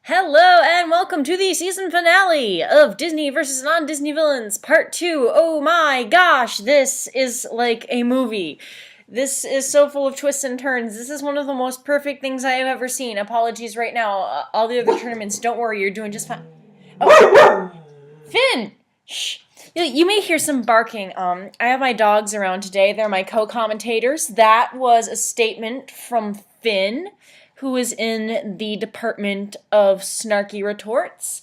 Hello and welcome to the season finale of Disney vs. Non-Disney Villains Part 2. Oh my gosh, this is like a movie. This is so full of twists and turns. This is one of the most perfect things I have ever seen. Apologies right now. All the other tournaments, don't worry, you're doing just fine. Oh, Finn! Shh. You may hear some barking. I have my dogs around today. They're my co-commentators. That was a statement from Finn, who is in the Department of Snarky Retorts.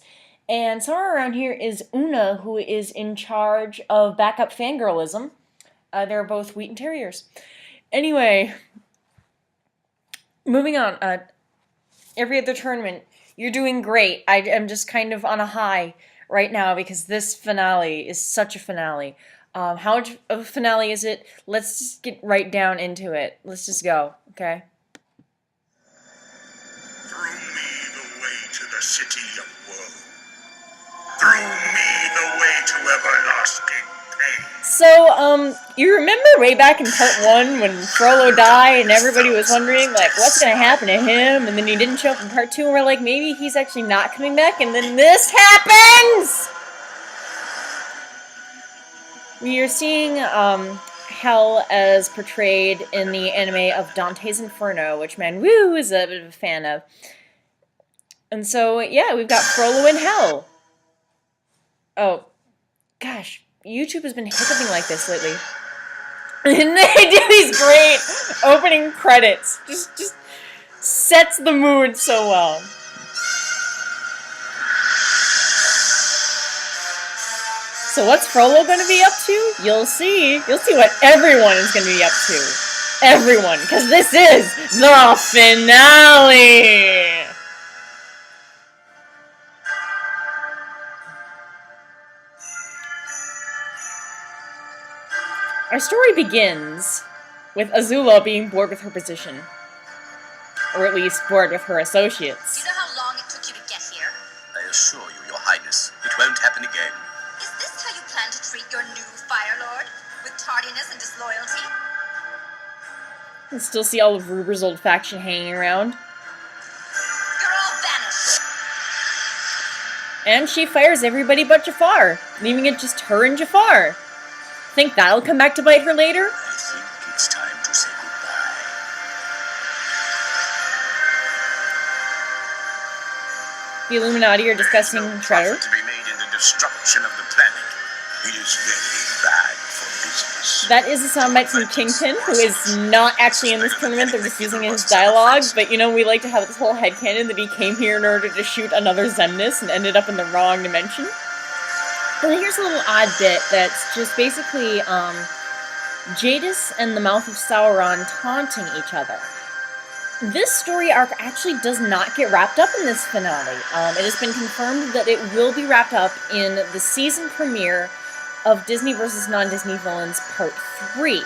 And somewhere around here is Una, who is in charge of backup fangirlism. They're both Wheaten Terriers. Anyway, moving on. Every other tournament, you're doing great. I am just kind of on a high right now because this finale is such a finale. How much of a finale is it? Let's just get right down into it. Let's just go, okay? Through me the way to the city of woe. Through me the way to everlasting pain. So, you remember way back in part 1 when Frollo died and everybody was wondering, like, what's gonna happen to him? And then he didn't show up in part 2 and we're like, maybe he's actually not coming back, and then this happens! We are seeing, Hell as portrayed in the anime of Dante's Inferno, which Manwoo is a bit of a fan of. And so, yeah, we've got Frollo in Hell. Oh, gosh, YouTube has been hiccuping like this lately. And they do these great opening credits. Just sets the mood so well. So what's Frollo going to be up to? You'll see. You'll see what everyone is going to be up to. Everyone, because this is the finale! Our story begins with Azula being bored with her position. Or at least bored with her associates. Do you know how long it took you to get here? I assure you, Your Highness, it won't happen again. Is this how you plan to treat your new Fire Lord? With tardiness and disloyalty? You can still see all of Ruber's old faction hanging around. You're all vanished! And she fires everybody but Jafar, leaving it just her and Jafar. Think that'll come back to bite her later? I think it's time to say goodbye. The Illuminati are discussing There's no Shredder. profit to be made in the destruction of the planet. It is very bad for business. That is a soundbite from Kingpin, who is not actually in this tournament. They're just using his dialogue. But, you know, we like to have this whole headcanon that he came here in order to shoot another Xemnas and ended up in the wrong dimension. And here's a little odd bit that's just basically Jadis and the Mouth of Sauron taunting each other. This story arc actually does not get wrapped up in this finale. It has been confirmed that it will be wrapped up in the season premiere of Disney vs. Non-Disney Villains Part 3.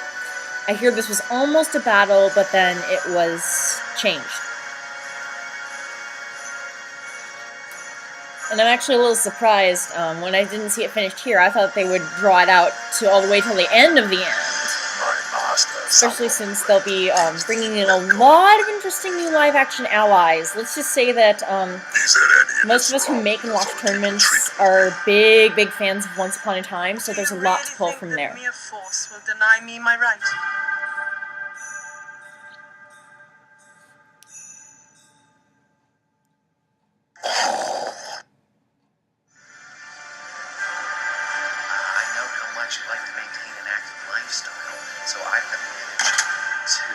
I hear this was almost a battle, but then it was changed. And I'm actually a little surprised when I didn't see it finished here. I thought they would draw it out to all the way till the end of the end. Especially since they'll be bringing in a lot of interesting new live-action allies. Let's just say that most of us who make and watch tournaments are big, big fans of Once Upon a Time, so there's a lot to pull from there. Mere force will deny me my right. I know how much you like to maintain an active lifestyle, so I've been managed to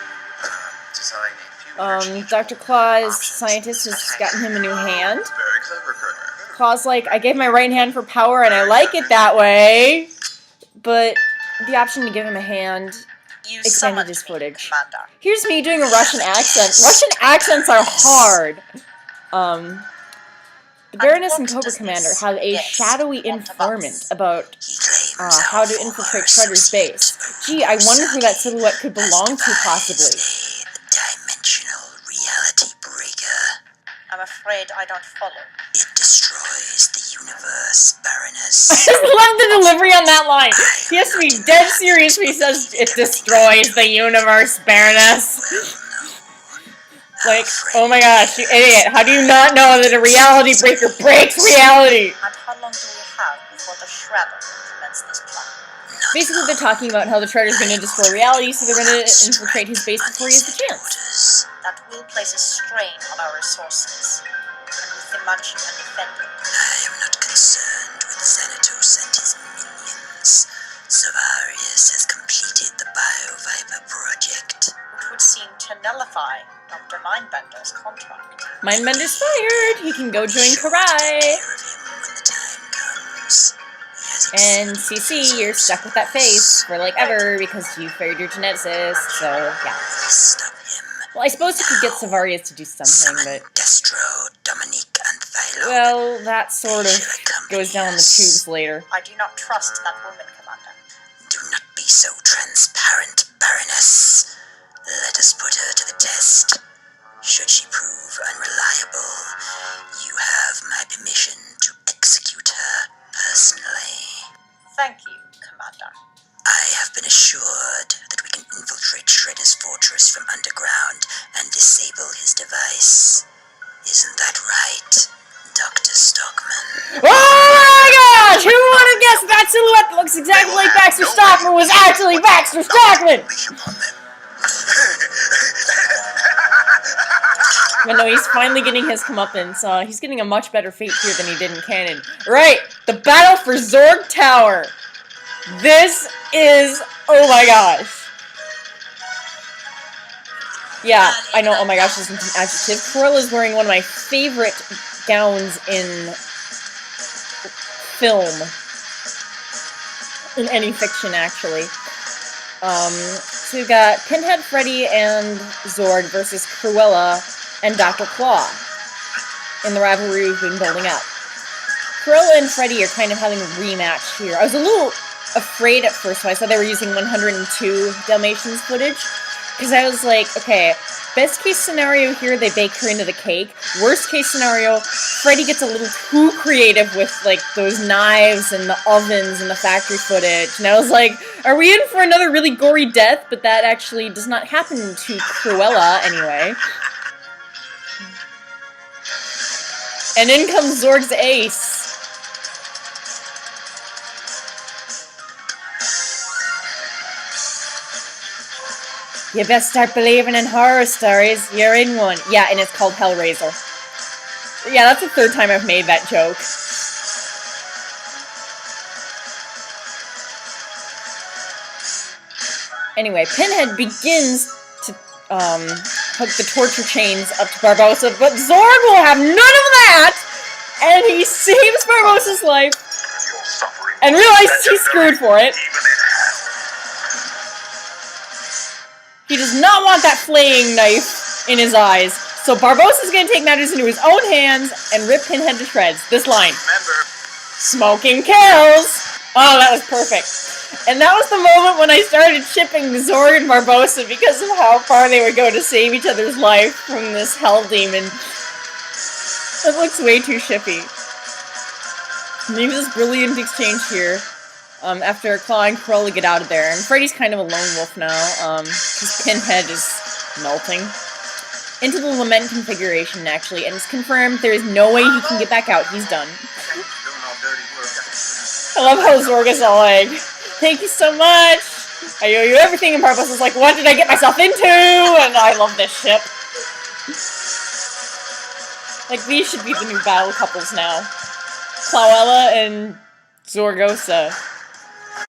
design a few Dr. Claw's scientist has gotten him a new hand. Very clever, Colonel. Claw's like, I gave my right hand for power and I like it that way. But the option to give him a hand You extended summoned his me, footage. Commander. Here's me doing a Russian accent. Russian accents are hard. The Baroness and Cobra Commander have a shadowy informant about how to infiltrate Shredder's base. Gee, I wonder who that silhouette could belong to, possibly. Dimensional reality breaker. I'm afraid I don't follow. It destroys the universe, Baroness. I just love the delivery on that line. He has to be dead serious when he says, "It destroys the universe, Baroness." Like, oh my gosh, you idiot. How do you not know that a reality breaker breaks reality? And how long do we have before the Shredder implements this plan? Basically, they're talking about how the Shredder's going to destroy reality, so they're going to infiltrate his base before he has the chance. That will place a strain on our resources. And with the Munchkin defending, I am not concerned with Xanatos and his minions. Zavarius has completed the Bioviper project. which would seem to nullify Dr. Mindbender's contract. Mindbender's fired! He can go join Karai! Take care of him when the time comes. He has And excellent CC, you're stuck with that face for like ever because you fired your geneticist, so yeah. Stop him. Well, I suppose you could get Savarius to do something, Summon but... Destro, Dominique, and Thylo. Well, that sort of goes down the tubes later. I do not trust that woman, Commander. Do not be so transparent, Baroness. Let us put her to the test. Should she prove unreliable, you have my permission to execute her personally. Thank you, Commander. I have been assured that we can infiltrate Shredder's fortress from underground and disable his device. Isn't that right, Dr. Stockman? Oh my gosh! Who would have guessed that silhouette that looks exactly like Baxter Stockman was actually Baxter Stockman? Unleash upon them. But no, he's finally getting his comeuppance. He's getting a much better fate here than he did in canon. Right! The battle for Zorg Tower! This is... oh my gosh. Yeah, I know, oh my gosh, this is an adjective. Cruella's wearing one of my favorite gowns in film. In any fiction, actually. So we've got Pinhead, Freddy, and Zorg versus Cruella and Dr. Claw in the rivalry we've been building up. Cruella and Freddy are kind of having a rematch here. I was a little afraid at first when I saw they were using 102 Dalmatians footage, because I was like, okay, best case scenario here, they bake her into the cake. Worst case scenario, Freddy gets a little too creative with, like, those knives and the ovens and the factory footage. And I was like, are we in for another really gory death? But that actually does not happen to Cruella, anyway. And in comes Zorg's ace. You best start believing in horror stories. You're in one. Yeah, and it's called Hellraiser. Yeah, that's the third time I've made that joke. Anyway, Pinhead begins to hook the torture chains up to Barbossa, but Zorg will have none of that! And he saves Barbossa's life and realizes he's screwed for it. He does not want that flaying knife in his eyes, so Barbossa's gonna take matters into his own hands and rip Pinhead to shreds. This line. Remember, Smoking kills! Oh, that was perfect. And that was the moment when I started shipping Zorg and Barbossa because of how far they would go to save each other's life from this hell demon. It looks way too shippy. Maybe this brilliant exchange here. After Claw and Cruella get out of there. And Freddy's kind of a lone wolf now, because Pinhead is melting. Into the Lament configuration, actually, and it's confirmed there is no way he can get back out. He's done. I love how Zorg is all like, thank you so much! I owe you everything, and Barbossa's like, what did I get myself into? And I love this ship. Like, these should be the new battle couples now. Clawella and Zorgosa.